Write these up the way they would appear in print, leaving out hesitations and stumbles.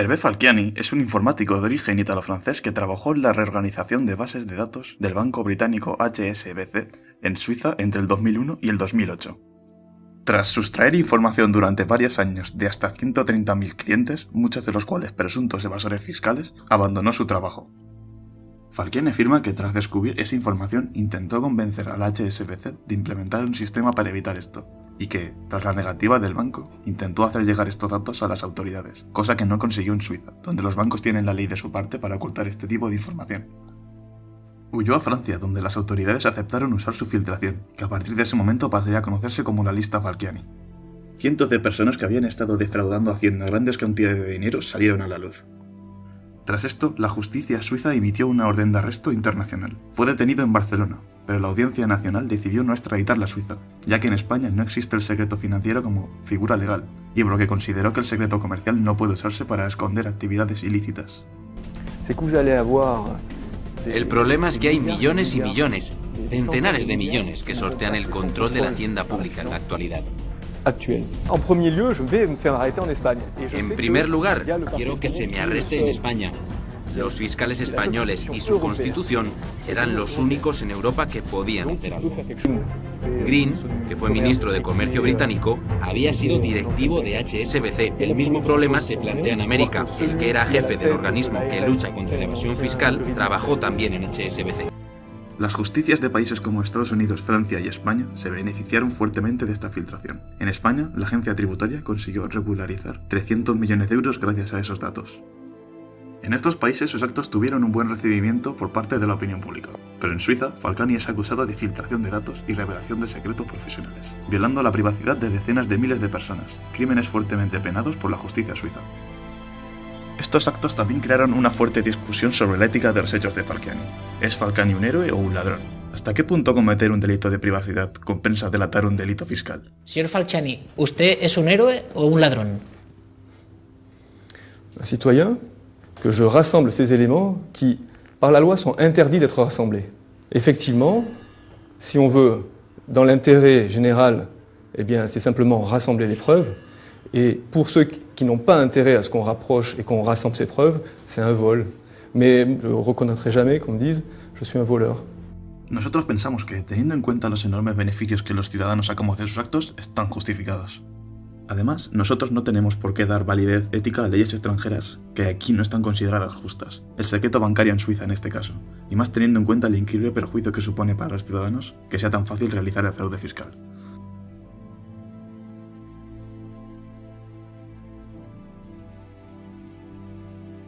Hervé Falciani es un informático de origen italo-francés que trabajó en la reorganización de bases de datos del banco británico HSBC en Suiza entre el 2001 y el 2008. Tras sustraer información durante varios años de hasta 130.000 clientes, muchos de los cuales presuntos evasores fiscales, abandonó su trabajo. Falciani afirma que tras descubrir esa información intentó convencer al HSBC de implementar un sistema para evitar esto, y que, tras la negativa del banco, intentó hacer llegar estos datos a las autoridades, cosa que no consiguió en Suiza, donde los bancos tienen la ley de su parte para ocultar este tipo de información. Huyó a Francia, donde las autoridades aceptaron usar su filtración, que a partir de ese momento pasaría a conocerse como la lista Falciani. Cientos de personas que habían estado defraudando a Hacienda grandes cantidades de dinero salieron a la luz. Tras esto, la justicia suiza emitió una orden de arresto internacional. Fue detenido en Barcelona, pero la Audiencia Nacional decidió no extraditarla a Suiza, ya que en España no existe el secreto financiero como figura legal, y porque consideró que el secreto comercial no puede usarse para esconder actividades ilícitas. El problema es que hay millones y millones, centenares de millones que sortean el control de la hacienda pública en la actualidad. En primer lugar, quiero que se me arreste en España. Los fiscales españoles y su constitución eran los únicos en Europa que podían hacer algo. Green, que fue ministro de Comercio británico, había sido directivo de HSBC. El mismo problema se plantea en América. El que era jefe del organismo que lucha contra la evasión fiscal trabajó también en HSBC. Las justicias de países como Estados Unidos, Francia y España se beneficiaron fuertemente de esta filtración. En España, la agencia tributaria consiguió regularizar 300 millones de euros gracias a esos datos. En estos países sus actos tuvieron un buen recibimiento por parte de la opinión pública, pero en Suiza, Falciani es acusado de filtración de datos y revelación de secretos profesionales, violando la privacidad de decenas de miles de personas, crímenes fuertemente penados por la justicia suiza. Estos actos también crearon una fuerte discusión sobre la ética de los hechos de Falciani. ¿Es Falciani un héroe o un ladrón? ¿Hasta qué punto cometer un delito de privacidad compensa delatar un delito fiscal? Señor Falciani, ¿usted es un héroe o un ladrón? Un citoyen que je rassemble ces éléments qui, par la loi, sont interdits d'être rassemblés. Effectivement, si on veut, dans l'intérêt général, eh bien, c'est simplement rassembler les preuves. Et pour ceux qui n'ont pas intérêt à ce qu'on rapproche et qu'on rassemble ces preuves, c'est un vol. Mais je ne reconnaîtrai jamais qu'on me dise « je suis un voleur ». Nosotros pensamos que, teniendo en cuenta los enormes beneficios que los ciudadanos a conocer sus actos, están justificados. Además, nosotros no tenemos por qué dar validez ética a leyes extranjeras que aquí no están consideradas justas. El secreto bancario en Suiza en este caso, y más teniendo en cuenta el increíble perjuicio que supone para los ciudadanos que sea tan fácil realizar el fraude fiscal.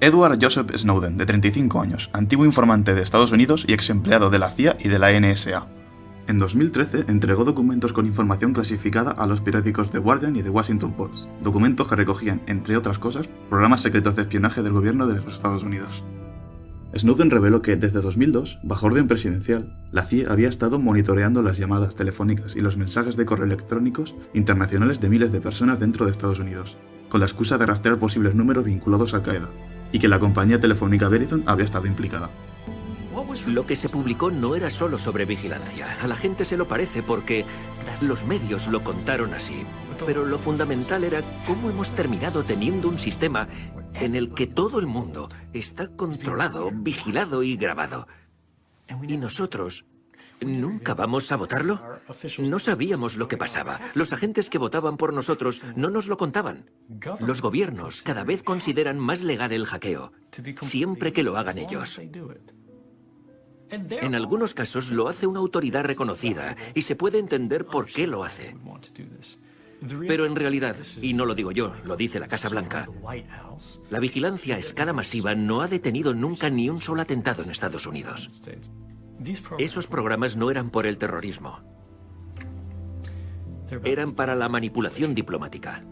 Edward Joseph Snowden, de 35 años, antiguo informante de Estados Unidos y ex empleado de la CIA y de la NSA. En 2013 entregó documentos con información clasificada a los periódicos The Guardian y The Washington Post, documentos que recogían, entre otras cosas, programas secretos de espionaje del gobierno de los Estados Unidos. Snowden reveló que desde 2002, bajo orden presidencial, la CIA había estado monitoreando las llamadas telefónicas y los mensajes de correo electrónicos internacionales de miles de personas dentro de Estados Unidos, con la excusa de rastrear posibles números vinculados a Al-Qaeda, y que la compañía telefónica Verizon había estado implicada. Lo que se publicó no era solo sobre vigilancia. A la gente se lo parece porque los medios lo contaron así. Pero lo fundamental era cómo hemos terminado teniendo un sistema en el que todo el mundo está controlado, vigilado y grabado. Y nosotros ¿nunca vamos a votarlo? No sabíamos lo que pasaba. Los agentes que votaban por nosotros no nos lo contaban. Los gobiernos cada vez consideran más legal el hackeo, siempre que lo hagan ellos. En algunos casos lo hace una autoridad reconocida y se puede entender por qué lo hace. Pero en realidad, y no lo digo yo, lo dice la Casa Blanca, la vigilancia a escala masiva no ha detenido nunca ni un solo atentado en Estados Unidos. Esos programas no eran por el terrorismo. Eran para la manipulación diplomática,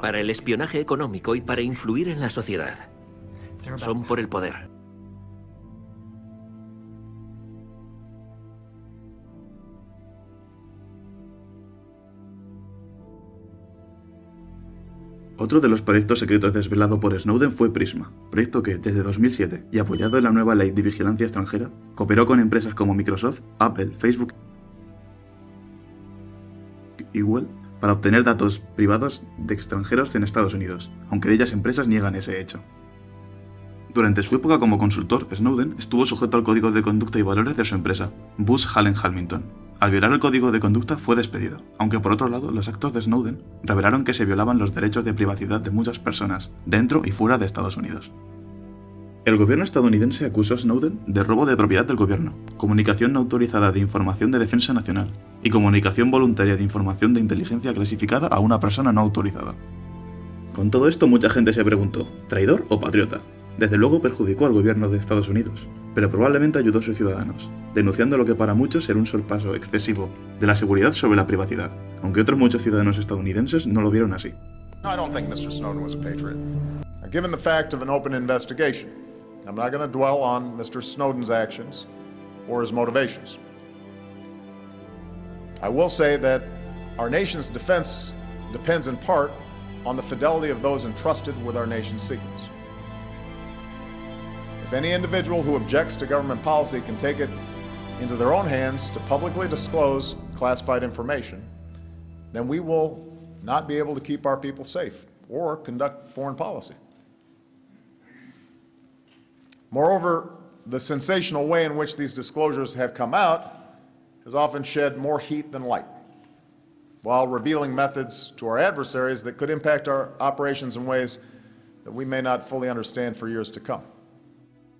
para el espionaje económico y para influir en la sociedad. Son por el poder. Otro de los proyectos secretos desvelado por Snowden fue Prisma, proyecto que, desde 2007, y apoyado en la nueva ley de vigilancia extranjera, cooperó con empresas como Microsoft, Apple, Facebook y Google para obtener datos privados de extranjeros en Estados Unidos, aunque dichas empresas niegan ese hecho. Durante su época como consultor, Snowden estuvo sujeto al código de conducta y valores de su empresa, Booz Allen Hamilton. Al violar el código de conducta fue despedido, aunque por otro lado los actos de Snowden revelaron que se violaban los derechos de privacidad de muchas personas, dentro y fuera de Estados Unidos. El gobierno estadounidense acusó a Snowden de robo de propiedad del gobierno, comunicación no autorizada de información de defensa nacional y comunicación voluntaria de información de inteligencia clasificada a una persona no autorizada. Con todo esto mucha gente se preguntó, ¿traidor o patriota? Desde luego perjudicó al gobierno de Estados Unidos, pero probablemente ayudó a sus ciudadanos, denunciando lo que para muchos era un sorpaso excesivo de la seguridad sobre la privacidad, aunque otros muchos ciudadanos estadounidenses no lo vieron así. I don't think Mr. Snowden was a patriot. Given the fact of an open investigation, I'm not going to dwell on Mr. Snowden's actions or his motivations. I will say that our nation's defense depends in part on the fidelity of those entrusted with our nation's secrets. If any individual who objects to government policy can take it into their own hands to publicly disclose classified information, then we will not be able to keep our people safe or conduct foreign policy. Moreover, the sensational way in which these disclosures have come out has often shed more heat than light, while revealing methods to our adversaries that could impact our operations in ways that we may not fully understand for years to come.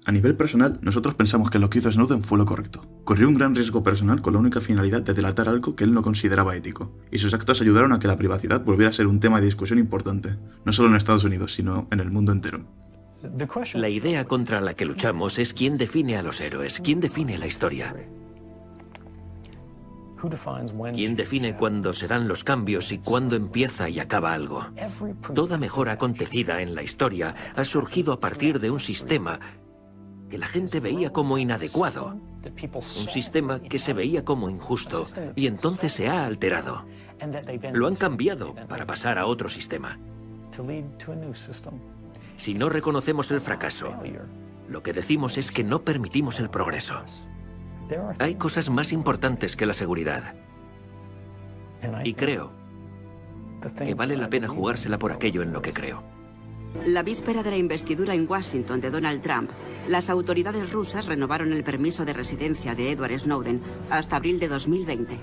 A nivel personal, nosotros pensamos que lo que hizo Snowden fue lo correcto. Corrió un gran riesgo personal con la única finalidad de delatar algo que él no consideraba ético, y sus actos ayudaron a que la privacidad volviera a ser un tema de discusión importante, no solo en Estados Unidos, sino en el mundo entero. La idea contra la que luchamos es quién define a los héroes, quién define la historia. ¿Quién define cuándo se dan los cambios y cuándo empieza y acaba algo? Toda mejora acontecida en la historia ha surgido a partir de un sistema que la gente veía como inadecuado, un sistema que se veía como injusto, y entonces se ha alterado. Lo han cambiado para pasar a otro sistema. Si no reconocemos el fracaso, lo que decimos es que no permitimos el progreso. Hay cosas más importantes que la seguridad. Y creo que vale la pena jugársela por aquello en lo que creo. La víspera de la investidura en Washington de Donald Trump, las autoridades rusas renovaron el permiso de residencia de Edward Snowden hasta abril de 2020.